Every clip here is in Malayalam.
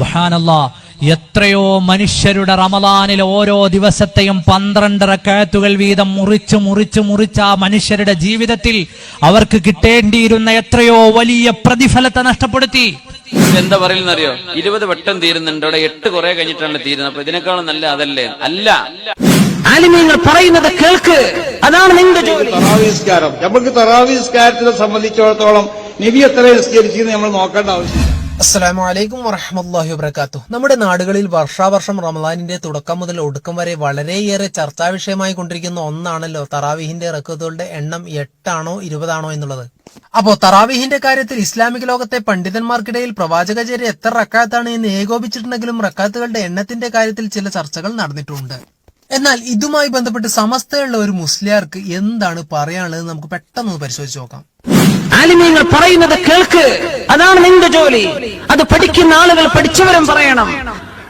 സുബ്ഹാനല്ലാഹ്, എത്രയോ മനുഷ്യരുടെ റമളാനിലെ ഓരോ ദിവസത്തെയും 12 റക്അത്തുകൾ വീതം മുറിച്ച് ആ മനുഷ്യരുടെ ജീവിതത്തിൽ അവർക്ക് കിട്ടേണ്ടിയിരുന്ന എത്രയോ വലിയ പ്രതിഫലത്തെ നഷ്ടപ്പെടുത്തി. എന്താ പറയുന്നറിയോ? 20 വട്ടം തീരുന്നുണ്ട്, അവിടെ 8 കുറെ കഴിഞ്ഞിട്ടാണ് തീരുന്നത്. അപ്പൊ ഇതിനേക്കാളും നല്ല അതല്ലേ? അല്ല, ആലിമീങ്ങൾ പറയുന്നത് കേൾക്ക്, അതാണ് നിന്റെ ജോലി. തറാവീഹ്സ്കാരം, നമുക്ക് തറാവീഹ്സ്കാരത്തിനെ സംബന്ധിച്ചിടത്തോളം നബി എത്ര നിസ്കരിച്ചെന്ന് നമ്മൾ നോക്കേണ്ട ആവശ്യം. അസ്സലാമു അലൈക്കും വറഹ്മത്തുള്ളാഹി വബറകാതുഹു. നമ്മുടെ നാടുകളിൽ വർഷാവർഷം റമളാനിന്റെ തുടക്കം മുതൽ ഒടുക്കം വരെ വളരെയേറെ ചർച്ചാ വിഷയമായി കൊണ്ടിരിക്കുന്ന ഒന്നാണല്ലോ തറാവീഹിന്റെ റക്അത്തുകളുടെ എണ്ണം 8 ആണോ 20 ആണോ എന്നുള്ളത്. അപ്പോ തറാവീഹിന്റെ കാര്യത്തിൽ ഇസ്ലാമിക ലോകത്തെ പണ്ഡിതന്മാർക്കിടയിൽ പ്രവാചകചര്യ എത്ര റക്അത്താണ് എന്ന് ഏകോപിച്ചിട്ടുണ്ടെങ്കിലും റക്അത്തുകളുടെ എണ്ണത്തിന്റെ കാര്യത്തിൽ ചില ചർച്ചകൾ നടന്നിട്ടുണ്ട്. എന്നാൽ ഇതുമായി ബന്ധപ്പെട്ട് സമസ്തയുള്ള ഒരു മുസ്ലിയാർക്ക് എന്താണ് പറയാനുള്ളത് നമുക്ക് പെട്ടെന്ന് പരിശോധിച്ച് നോക്കാം. ആലിമീങ്ങൾ പറയുന്നത് കേൾക്ക്, അതാണ് നിന്റെ ജോലി. അത് പഠിക്കുന്ന ആളുകൾ പഠിച്ചവരും പറയണം.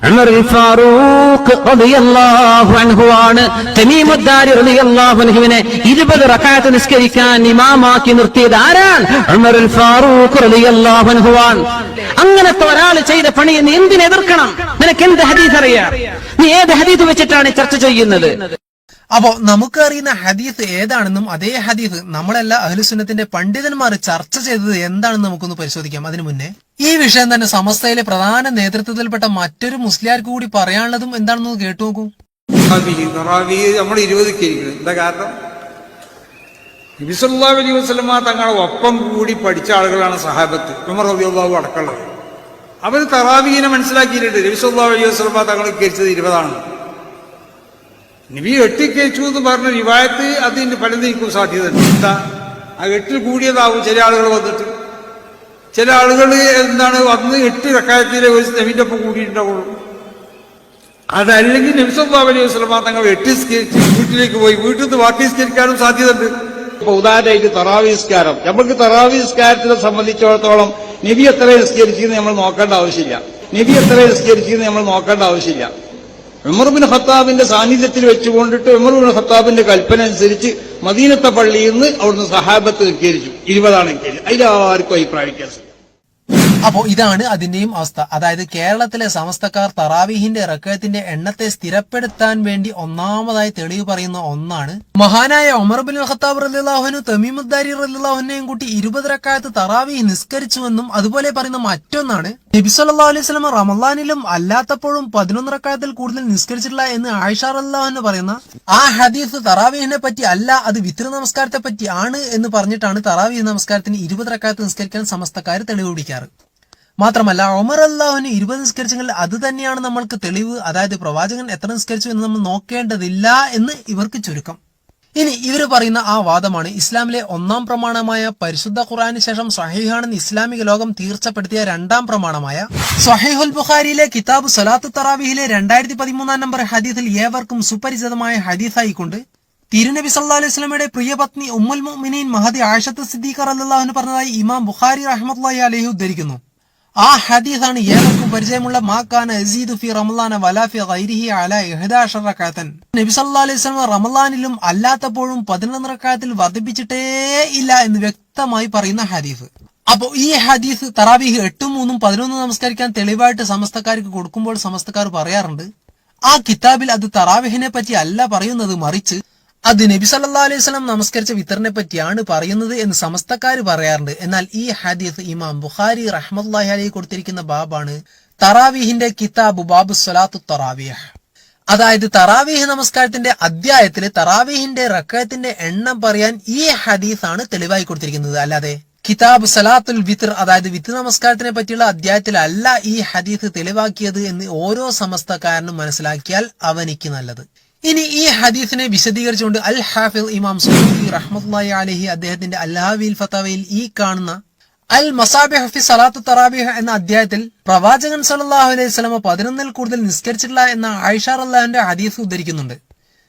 ഉമറുൽ ഫാറൂഖ് റളിയല്ലാഹു അൻഹു ആണ് തമീമുദ്ദാരി റളിയല്ലാഹു അൻഹുവിനെ 20 റക്അത്ത് നിസ്കരിക്കാൻ ഇമാമാക്കി നിർത്തിയത് ആരാണ്? ഉമറുൽ ഫാറൂഖ് റളിയല്ലാഹു അൻഹു ആണ്. അങ്ങനത്തെ ഒരാൾ ചെയ്ത പണി നീ എന്തിനെ എതിർക്കണം? നിനക്ക് എന്ത് ഹദീസ് അറിയാം? നീ ഏത് ഹദീസ് വെച്ചിട്ടാണ് ചർച്ച ചെയ്യുന്നത്? അപ്പോ നമുക്കറിയുന്ന ഹദീസ് ഏതാണെന്നും അതേ ഹദീസ് നമ്മളെല്ലാ അഹ്ലുസുന്നത്തിന്റെ പണ്ഡിതന്മാർ ചർച്ച ചെയ്തത് എന്താണെന്ന് നമുക്കൊന്ന് പരിശോധിക്കാം. അതിനു മുന്നേ ഈ വിഷയം തന്നെ സമസ്തയിലെ പ്രധാന നേതൃത്വത്തിൽപ്പെട്ട മറ്റൊരു മുസ്ലിയാർക്ക് കൂടി പറയാനുള്ളതും എന്താണെന്ന് കേട്ടു നോക്കൂ. നമ്മൾ 20 എന്താ കാരണം? നബി സല്ലല്ലാഹു അലൈഹി വസല്ലമ തങ്ങളുടെ ഒപ്പം കൂടി പഠിച്ച ആളുകളാണ് സഹാബത്ത്, ഉമർ റളിയല്ലാഹു അടക്കമുള്ളത്. അവർ തറാവീഹിനെ മനസ്സിലാക്കിയിട്ടുണ്ട്. നബി സല്ലല്ലാഹു അലൈഹി വസല്ലമ തങ്ങൾ കരിച്ചത് 20 ആണ്. നബി 8 കഴിച്ചു എന്ന് പറഞ്ഞ റിവായത്ത് അതിന്റെ പലതും എനിക്കും സാധ്യതയുണ്ട്. എന്താ, ആ 8 കൂടിയതാവും ചില ആളുകൾ വന്നിട്ട്. ചില ആളുകൾ എന്താണ് വന്ന് 8 റക്അത്തിലെ ഒരു നബിന്റെ ഒപ്പം കൂടിയിട്ടുണ്ടാവുള്ളൂ. അതല്ലെങ്കിൽ നബി സല്ലല്ലാഹു അലൈഹി വസല്ലമ തങ്ങൾ 8 നിസ്കരിച്ച് വീട്ടിലേക്ക് പോയി, വീട്ടിൽ നിന്ന് ബാക്കി നിസ്കരിക്കാനും സാധ്യതയുണ്ട്. ഇപ്പൊ ഉദാഹരണമായിട്ട് തറാവീഹ്സ്കാരം, നമുക്ക് തറാവീഹ്സ്കാരത്തിനെ സംബന്ധിച്ചിടത്തോളം നബി എത്ര നിസ്കരിച്ചെന്ന് നമ്മൾ നോക്കേണ്ട ആവശ്യമില്ല. ഉമർ ബിൻ ഖത്താബിന്റെ സാന്നിധ്യത്തിൽ വെച്ചുകൊണ്ടിട്ട് ഉമർ ബിൻ ഖത്താബിന്റെ കൽപ്പന അനുസരിച്ച് മദീനത്തെ പള്ളിയിൽ നിന്ന് അവിടുന്ന് സഹാബത്ത് നിസ്കരിച്ചു. 20 ആണെങ്കിൽ അതിലാർക്കും അഭിപ്രായ വ്യത്യാസം. അപ്പോ ഇതാണ് അതിന്റെയും അവസ്ഥ. അതായത് കേരളത്തിലെ സമസ്തക്കാർ തറാവീഹിന്റെ റക്അത്തിന്റെ എണ്ണത്തെ സ്ഥിരപ്പെടുത്താൻ വേണ്ടി ഒന്നാമതായി തെളിവ് പറയുന്ന ഒന്നാണ് മഹാനായ ഉമർ ബിൻ ഖത്താബ് റളിയല്ലാഹു അൻഹു തമീമുദ്ദാരി റളിയല്ലാഹു അൻഹുവിനെയും കൂട്ടി 20 റക്അത്ത് തറാവീഹ് നിസ്കരിച്ചുവെന്നും അതുപോലെ പറയുന്ന മറ്റൊന്നാണ് നബി സല്ലല്ലാഹു അലൈഹി വസല്ലം റമളാനിലും അല്ലാത്തപ്പോഴും 11 റക്അത്തിൽ കൂടുതൽ നിസ്കരിച്ചിട്ടില്ല എന്ന് ആയിഷ റളിയല്ലാഹു അൻഹ പറയുന്ന ആ ഹദീസ് തറാവീഹിനെ പറ്റി അല്ല, അത് വിത്ർ നമസ്കാരത്തെ പറ്റി ആണ് എന്ന് പറഞ്ഞിട്ടാണ് തറാവീഹ് നമസ്കാരത്തിന് 20 റക്അത്ത് നിസ്കരിക്കാൻ സമസ്തക്കാർ തെളിവ് പിടിക്കാറ്. മാത്രമല്ല ഉമർ റളിയല്ലാഹു അൻഹു 20 നിസ്കരിച്ചെങ്കിൽ അത് തന്നെയാണ് നമ്മൾക്ക് തെളിവ്. അതായത് പ്രവാചകൻ എത്ര നിസ്കരിച്ചു എന്ന് നമ്മൾ നോക്കേണ്ടതില്ല എന്ന് ഇവർക്ക് ചുരുക്കം. ഇനി ഇവർ പറയുന്ന ആ വാദമാണ് ഇസ്ലാമിലെ ഒന്നാം പ്രമാണമായ പരിശുദ്ധ ഖുർആന് ശേഷം സ്വഹീഹാണെന്ന് ഇസ്ലാമിക ലോകം തീർച്ചപ്പെടുത്തിയ രണ്ടാം പ്രമാണമായ സ്വഹീഹുൽ ബുഖാരിയിലെ കിതാബ് സലാത്തു തറാവീഹിലെ 2013 നമ്പർ ഹദീസിൽ ഏവർക്കും സുപരിചിതമായ ഹദീസായിക്കൊണ്ട് തിരുനബി സല്ലല്ലാഹു അലൈഹി വസല്ലമയുടെ പ്രിയപത്നി ഉമ്മുൽ മുഅ്മിനീൻ മഹദി ആയിഷത്ത് സിദ്ദീഖ റളിയല്ലാഹു അൻഹ പറഞ്ഞതായി ഇമാം ബുഖാരി റഹ്മത്തുള്ളാഹി അലൈഹി ഉദ്ധരിക്കുന്നു. ആ ഹദീസാണ് ഏവർക്കും പരിചയമുള്ള മാക്കാന അസീദു ഫി റമളാന വലാ ഫി ഗൈരിഹി അലാ 11 റക്അത്തൻ. നബി സല്ലല്ലാഹു അലൈഹി വസല്ലം റമളാനിലും അല്ലാത്തപ്പോഴും 11 റക്അത്തിൽ വർദ്ധിപ്പിച്ചിട്ടേ ഇല്ല എന്ന് വ്യക്തമായി പറയുന്ന ഹദീസ്. അപ്പോ ഈ ഹദീസ് തറാവീഹ് 8, 3, 11 നമസ്കരിക്കാൻ തെളിവായിട്ട് സമസ്തക്കാർക്ക് കൊടുക്കുമ്പോൾ സമസ്തക്കാർ പറയാറുണ്ട് ആ കിതാബിൽ അത് തറാവീഹിനെ പറ്റി അല്ല പറയുന്നത്, മറിച്ച് അത് നബി സല്ലല്ലാഹു അലൈഹി വസല്ലം നമസ്കരിച്ച വിത്തറിനെ പറ്റിയാണ് പറയുന്നത് എന്ന് സമസ്തക്കാർ പറയാറുണ്ട്. എന്നാൽ ഈ ഹദീസ് ഇമാം ബുഖാരി റഹ്മത്തുള്ളാഹി അലൈഹി കൊടുത്തിരിക്കുന്ന ബാബാണ് തറാവീഹിന്റെ കിതാബ് ബാബു സ്വലാത്തു തറാവീഹ്. അതായത് തറാവീഹ് നമസ്കാരത്തിന്റെ അധ്യായത്തിൽ തറാവീഹിന്റെ റക്അത്തിന്റെ എണ്ണം പറയാൻ ഈ ഹദീസാണ് തെളിവായി കൊടുത്തിരിക്കുന്നത്. അല്ലാതെ കിതാബ് സലാത്തുൽ വിത്ർ അതായത് വിത്ർ നമസ്കാരത്തിനെ പറ്റിയുള്ള അധ്യായത്തിലല്ല ഈ ഹദീസ് തെളിവാക്കിയത് എന്ന് ഓരോ സമസ്തക്കാരനും മനസ്സിലാക്കിയാൽ അവനിക്ക് നല്ലത്. ഇനി ഈ ഹദീസിനെ വിശദീകരിച്ചുകൊണ്ട് അൽ ഹാഫിദ് ഇമാം സുയൂത്തി റഹ്മത്തുള്ളാഹി അലൈഹി അദ്ദേഹത്തിന്റെ അൽ-ഹാവിൽ ഫതവയിൽ ഈ കാണുന്ന അൽ മസാബിഹ് ഫി സലാത്തു തറാവീഹ് എന്ന അധ്യായത്തിൽ പ്രവാചകൻ സല്ലല്ലാഹു അലൈഹി വസല്ലം 11-ൽ കൂടുതൽ നിസ്കരിച്ചിട്ടില്ല എന്ന ആയിഷ റളിയല്ലാഹു അൻഹ ഹദീസ് ഉദ്ധരിക്കുന്നുണ്ട്.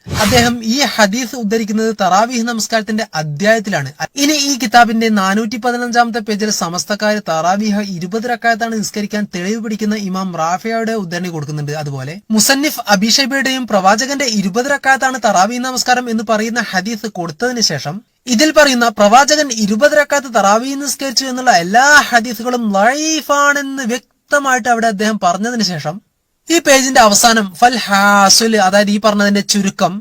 അദ്ദേഹം ഈ ഹദീസ് ഉദ്ധരിക്കുന്നത് തറാവീഹ് നമസ്കാരത്തിന്റെ അധ്യായത്തിലാണ്. ഇനി ഈ കിതാബിന്റെ 415-ാമത്തെ പേജിൽ സമസ്തക്കാര് തറാവീഹ് 20 റക്അത്താണ് നിസ്കരിക്കാൻ തെളിവ് പിടിക്കുന്ന ഇമാം റാഫിയയുടെ ഉദ്ധരണി കൊടുക്കുന്നുണ്ട്. അതുപോലെ മുസന്നിഫ് അബീഷൈബയുടെയും പ്രവാചകന്റെ 20 റക്അത്താണ് തറാവീഹ് നമസ്കാരം എന്ന് പറയുന്ന ഹദീസ് കൊടുത്തതിന് ശേഷം ഇതിൽ പറയുന്ന പ്രവാചകൻ 20 റക്അത്ത് തറാവീഹ് നിസ്കരിച്ചു എന്നുള്ള എല്ലാ ഹദീസുകളും ലൈഫാണെന്ന് വ്യക്തമായിട്ട് അവിടെ അദ്ദേഹം പറഞ്ഞതിന് ശേഷം ഈ പേജിന്റെ അവസാനം ഫൽ ഹാസുൽ, അതായത് ഈ പറഞ്ഞതിന്റെ ചുരുക്കം,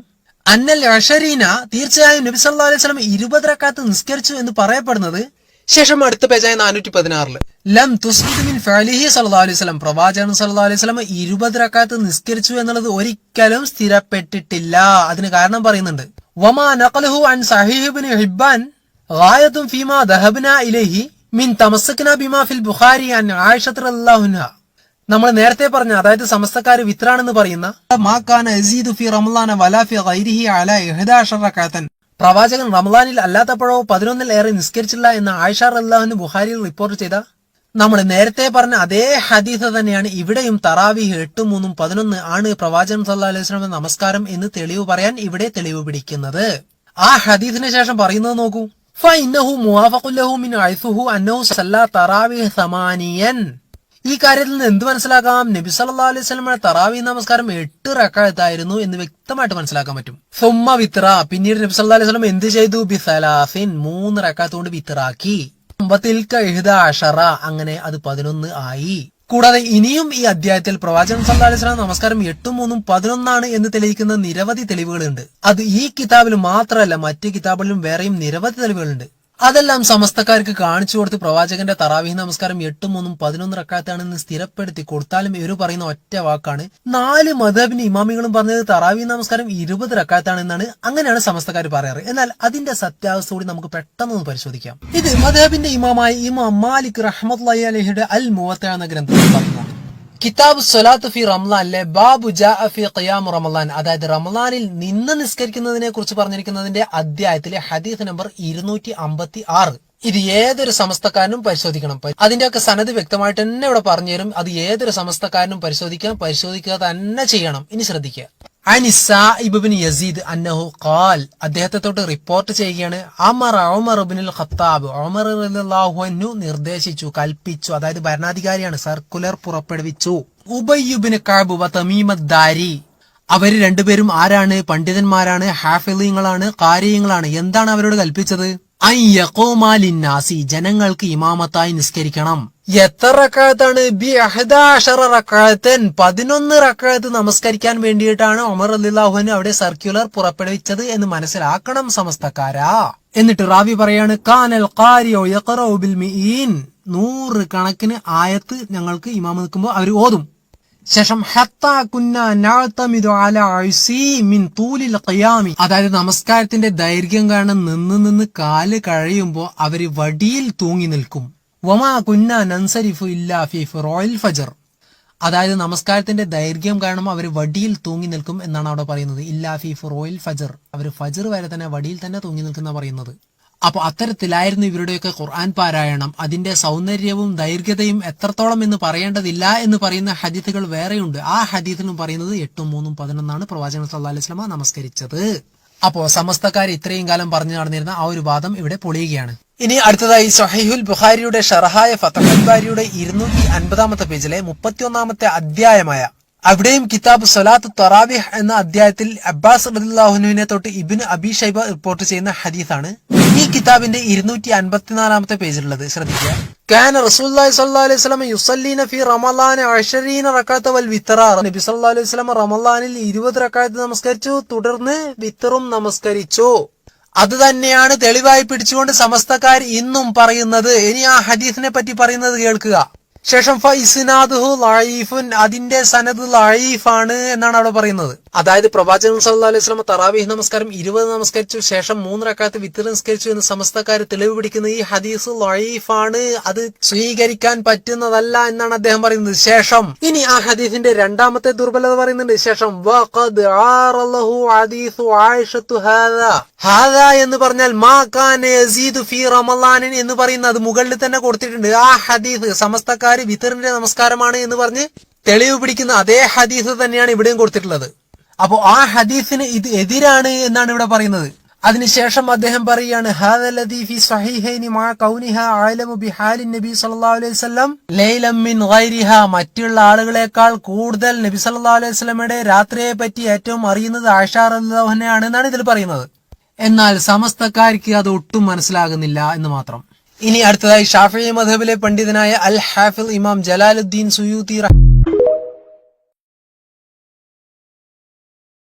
അന്നൽ അഷരീന, തീർച്ചയായും നബി സല്ലല്ലാഹു അലൈഹി വസല്ലം 20 റക്അത്ത് നിസ്കരിച്ചു എന്ന് പറയപ്പെടുന്നത്. ശേഷം അടുത്ത പേജായ 416 ലം തുസ്ബിത് മിൻ ഫഅലിഹി സല്ലല്ലാഹു അലൈഹി വസല്ലം, പ്രവാചകൻ സല്ലല്ലാഹു അലൈഹി വസല്ലം 20 റക്അത്ത് നിസ്കരിച്ചു എന്നുള്ളത് ഒരിക്കലും സ്ഥിരപ്പെട്ടിട്ടില്ല. അതിന് കാരണം പറയുന്നുണ്ട്. വമാ നഖലഹു അൻ സഹീഹ് ഇബ്നു ഹിബ്ബാൻ ഗായത്തുൻ ഫീമാ ദഹബ്നാ ഇലൈഹി മിൻ തമസ്സക്നാ ബിമാ ഫിൽ ബുഖാരി അൻ ആയിഷ റളിയല്ലാഹു അൻഹ. നമ്മൾ നേരത്തെ പറഞ്ഞ, അതായത് സമസ്തക്കാര് വിത്രാണെന്ന് പറയുന്ന മാ കാന യസീദു ഫി റമളാന വലാ ഫി ഗൈരിഹി അലാ 11 റക്അത്തൻ, പ്രവാചകൻ റമളാനിൽ അല്ലാത്തപ്പോഴോ 11-ൽ ഏറെ നിസ്കരിച്ചില്ല എന്ന് ആയിഷ റളിയല്ലാഹു അൻഹ ബുഖാരിയിൽ റിപ്പോർട്ട് ചെയ്ത നമ്മൾ നേരത്തെ പറഞ്ഞ അതേ ഹദീസ് തന്നെയാണ് ഇവിടെയും. തറാവീഹ് 8, 3, 11 ആണ് പ്രവാചകൻ സല്ലല്ലാഹു അലൈഹി വസല്ലം നമസ്കാരം എന്ന് തെളിവ് പറയാൻ ഇവിടെ തെളിവ് പിടിക്കുന്നത്. ആ ഹദീസിന് ശേഷം പറയുന്നത് നോക്കൂ. ഫഇന്നഹു മുവാഫഖുൻ ലഹു മിൻ ഹൈസുഹു അന്നഹു സല്ല തറാവീഹ് 8. ഈ കാര്യത്തിൽ നിന്ന് എന്ത് മനസ്സിലാക്കാം? നബി സല്ലല്ലാഹു അലൈഹി വസല്ലമയുടെ തറാവീഹ് നമസ്കാരം 8 റക്അത്തായിരുന്നു എന്ന് വ്യക്തമായിട്ട് മനസ്സിലാക്കാൻ പറ്റും. സുമ്മ വിത്ര, പിന്നീട് നബി സല്ലല്ലാഹു അലൈഹി വസല്ലം എന്ത് ചെയ്തു? ബിസലാസിൻ, 3 റക്അത്ത് കൊണ്ട് വിത്റാക്കി. ബതിൽക 11, അങ്ങനെ അത് 11 ആയി. കൂടാതെ ഇനിയും ഈ അധ്യായത്തിൽ പ്രവാചകൻ സല്ലല്ലാഹു അലൈഹി വസല്ലം നമസ്കാരം 8, 3, 11 എന്ന് തെളിയിക്കുന്ന നിരവധി തെളിവുകളുണ്ട്. അത് ഈ കിതാബിൽ മാത്രമല്ല, മറ്റ് കിതാബുകളിലും വേറെയും നിരവധി തെളിവുകളുണ്ട്. അതെല്ലാം സമസ്തക്കാർക്ക് കാണിച്ചു കൊടുത്ത് പ്രവാചകന്റെ തറാവീഹ് നമസ്കാരം 8, 3, 11 റക്അത്താണെന്ന് സ്ഥിരപ്പെടുത്തി കൊടുത്താലും ഇവർ പറയുന്ന ഒറ്റ വാക്കാണ്, 4 മദ്ഹബിന്റെ ഇമാമികളും പറഞ്ഞത് തറാവീഹ് നമസ്കാരം 20 റക്അത്താണെന്നാണ്. അങ്ങനെയാണ് സമസ്തക്കാർ പറയാറ്. എന്നാൽ അതിന്റെ സത്യാവസ്ഥ കൂടി നമുക്ക് പെട്ടെന്ന് പരിശോധിക്കാം. ഇത് മദ്ഹബിന്റെ ഇമാമായ ഇമാം മാലിക് റഹ്മത്തുള്ളാഹി അലൈഹിയുടെ അൽ മുവത്ത എന്ന ഗ്രന്ഥത്തിൽ പറയുന്നതാണ്. കിതാബ് സ്വലാത്ത് ഫി റമളാനിലെ ബാബു ജാഅ ഫി ഖിയാം റമളാൻ, അതായത് റമളാനിൽ നിന്ന് നിസ്കരിക്കുന്നതിനെ കുറിച്ച് പറഞ്ഞിരിക്കുന്നതിന്റെ അധ്യായത്തിലെ ഹദീസ് നമ്പർ 256. ഇത് ഏതൊരു സമസ്തക്കാരനും പരിശോധിക്കണം. അതിന്റെയൊക്കെ സനത് വ്യക്തമായിട്ട് തന്നെ ഇവിടെ പറഞ്ഞുതരും. അത് ഏതൊരു സമസ്തക്കാരനും പരിശോധിക്കുക തന്നെ ചെയ്യണം. ഇനി ശ്രദ്ധിക്കുക. അനിസ്സാഇബ് ഇബ്നു യസീദ് അന്നഹു ഖാൽ, അദ്ദേഹത്തെ തൊട്ട് റിപ്പോർട്ട് ചെയ്യുകയാണ്. ഉമർ ഇബ്നുൽ ഖത്താബ്, ഉമർ റളിയല്ലാഹു അൻഹു നിർദ്ദേശിച്ചു, കൽപ്പിച്ചു, അതായത് ഭരണാധികാരിയാണ്, സർക്കുലർ പുറപ്പെടുവിച്ചു. ഉബയ്യ് ഇബ്നു കഅബ് വ തമീമദ് ദാരി, അവര് രണ്ടുപേരും ആരാണ്? പണ്ഡിതന്മാരാണ്, ഹാഫിളീങ്ങളാണ്, ഖാരിയങ്ങളാണ്. എന്താണ് അവരോട് കൽപ്പിച്ചത്? അൻ യഖൂമാ ലിന്നാസി, ജനങ്ങൾക്ക് ഇമാമത്തായി നിസ്കരിക്കണം. എത്ര റക്അത്താണ്? ബി 11 റക്അത്തൻ, 11 റക്അത്ത് നമസ്കരിക്കാൻ വേണ്ടിയിട്ടാണ് ഉമർ റളിയല്ലാഹു അൻഹു അവിടെ സർക്കുലർ പുറപ്പെടുവിച്ചത് എന്ന് മനസ്സിലാക്കണം സമസ്തക്കാരാ. എന്നിട്ട് റാവി പറയാണ്, കാനൽ ഖാരിഉ യഖറഉ ബിൽ മിഈൻ, 100 കണക്കിന് ആയത്ത് ഞങ്ങൾക്ക് ഇമാം നിൽക്കുമ്പോൾ അവർ ഓതും. ശേഷം ഹത്താ കുന്നാ നഅ്തമിദു അലാ ഉസി മിൻ തൂലിൽ ഖിയാമി, അതായത് നമസ്കാരത്തിന്റെ ദൈർഘ്യം കാരണം നിന്ന് കാല് കഴിയുമ്പോൾ അവര് വടിയിൽ തൂങ്ങി നിൽക്കും. വമാ കുന്നാ നൻസരിഫു ഇല്ലാ ഫി ഫുറൂഇൽ ഫജ്ർ, അതായത് നമസ്കാരത്തിന്റെ ദൈർഘ്യം കാരണം അവർ വടിയിൽ തൂങ്ങി നിൽക്കും എന്നാണ് അവിടെ പറയുന്നത്. ഇല്ലാ ഫി ഫുറൂഇൽ ഫജ്ർ, അവർ ഫജ്ർ വരെ തന്നെ വടിയിൽ തന്നെ തൂങ്ങി നിൽക്കുന്ന പറയുന്നത്. അപ്പൊ അത്തരത്തിലായിരുന്നു ഇവരുടെയൊക്കെ ഖുർആൻ പാരായണം. അതിന്റെ സൗന്ദര്യവും ദൈർഘ്യതയും എത്രത്തോളം എന്ന് പറയേണ്ടതില്ല എന്ന് പറയുന്ന ഹദീസുകൾ വേറെയുണ്ട്. ആ ഹദീസിലും പറയുന്നത് 8, 3, 11 പ്രവാചകൻ സല്ലല്ലാഹു അലൈഹി വസല്ലം നമസ്കരിച്ചത്. അപ്പോ സമസ്തക്കാർ ഇത്രയും കാലം പറഞ്ഞു നടന്നിരുന്ന ആ ഒരു വാദം ഇവിടെ പൊളിയുകയാണ്. ഇനി അടുത്തതായി സ്വഹീഹുൽ ബുഖാരിയുടെ ഷറഹായ ഫതഹുൽ ബാരിയുടെ 250-ാമത്തെ പേജിലെ 31-ാമത്തെ അധ്യായമായ, അവിടെയും കിതാബ് സ്വലാത്ത് തറാവീഹ് എന്ന അധ്യായത്തിൽ അബ്ബാസ് റളിയല്ലാഹു അൻഹുവിനെ തൊട്ട് ഇബ്നു അബി ഷൈബ റിപ്പോർട്ട് ചെയ്യുന്ന ഹദീസാണ് ഈ കിതാബിന്റെ 254-ാമത്തെ പേജിലുള്ളത്. ശ്രദ്ധിക്കുക. കാന റസൂലുള്ളാഹി സ്വല്ലല്ലാഹു അലൈഹി വസല്ലം യുസല്ലീന ഫി റമളാന 20 റക്അത്ത് വൽ വിത്ര, നബി സല്ലല്ലാഹു അലൈഹി വസല്ലം റമളാനിൽ 20 റക്അത്ത് നമസ്കരിച്ചു, തുടർന്ന് വിത്തറും നമസ്കരിച്ചു. അത് തന്നെയാണ് തെളിവായി പിടിച്ചുകൊണ്ട് സമസ്തക്കാർ ഇന്നും പറയുന്നത്. ഇനി ആ ഹദീസിനെ പറ്റി പറയുന്നത് കേൾക്കുക. ശേഷം ഫഇസ്നാദുഹു ലഈഫുൻ, അതിന്റെ സനദ് ലഈഫാണ് എന്നാണ് അവിടെ പറയുന്നത്. അതായത് പ്രവാചകൻ സല്ലല്ലാഹു അലൈഹി വസല്ലം തറാവീഹ് നമസ്കാരം 20 നമസ്കരിച്ചു, ശേഷം 3 റക്അത്ത് വിത്ർ നിസ്കരിച്ചു എന്ന് സമസ്തക്കാർ തെളിവ് പിടിക്കുന്ന ഈ ഹദീസ് ലഈഫാണ്, അത് സ്വീകരിക്കാൻ പറ്റുന്നതല്ല എന്നാണ് അദ്ദേഹം പറയുന്നത്. ശേഷം ഇനി ആ ഹദീസിന്റെ രണ്ടാമത്തെ ദുർബലത പറയുന്നുണ്ട്. ശേഷം വഖദ് ആറലഹു ഹദീസു ആയിഷത്തു ഹാദാ എന്ന് പറഞ്ഞാൽ മാ കാന യസീദു ഫീ റമളാൻ എന്ന് പറയുന്ന അത് മുകളിൽ തന്നെ കൊടുത്തിട്ടുണ്ട്. ആ ഹദീസ് സമസ്തക്കാർ വിത്തറിന്റെ നമസ്കാരമാണ് എന്ന് പറഞ്ഞ് തെളിവ് പിടിക്കുന്ന അതേ ഹദീസ് തന്നെയാണ് ഇവിടെയും കൊടുത്തിട്ടുള്ളത്. അപ്പോ ആ ഹദീസിന് ഇത് എതിരാണ് എന്നാണ് ഇവിടെ പറയുന്നത്. അതിനുശേഷം അദ്ദേഹം പറയുകയാണ്, ഹാദല്ലദീ ഫീ സ്വഹീഹൈനി മാ കൗനിഹാ അഅലമു ബിഹാലിൻ നബി സല്ലല്ലാഹു അലൈഹി വസല്ലം ലൈലം മിൻ ഗൈരിഹാ, മറ്റുള്ള ആളുകളെക്കാൾ കൂടുതൽ നബി സല്ലല്ലാഹു അലൈഹി വസല്ലമയുടെ രാത്രിയെ പറ്റി ഏറ്റവും അറിയുന്നത് ആയിഷ റളിയല്ലാഹു അൻഹയാണ് എന്നാണ് ഇതിൽ പറയുന്നത്. എന്നാൽ സമസ്തക്കാർക്ക് അത് ഒട്ടും മനസ്സിലാകുന്നില്ല എന്ന് മാത്രം. ഇനി അടുത്തതായി ഷാഫിഈ മദ്ഹബിലെ പണ്ഡിതനായ അൽ ഹാഫിൽ ഇമാം ജലാലുദ്ദീൻ സുയൂത്തി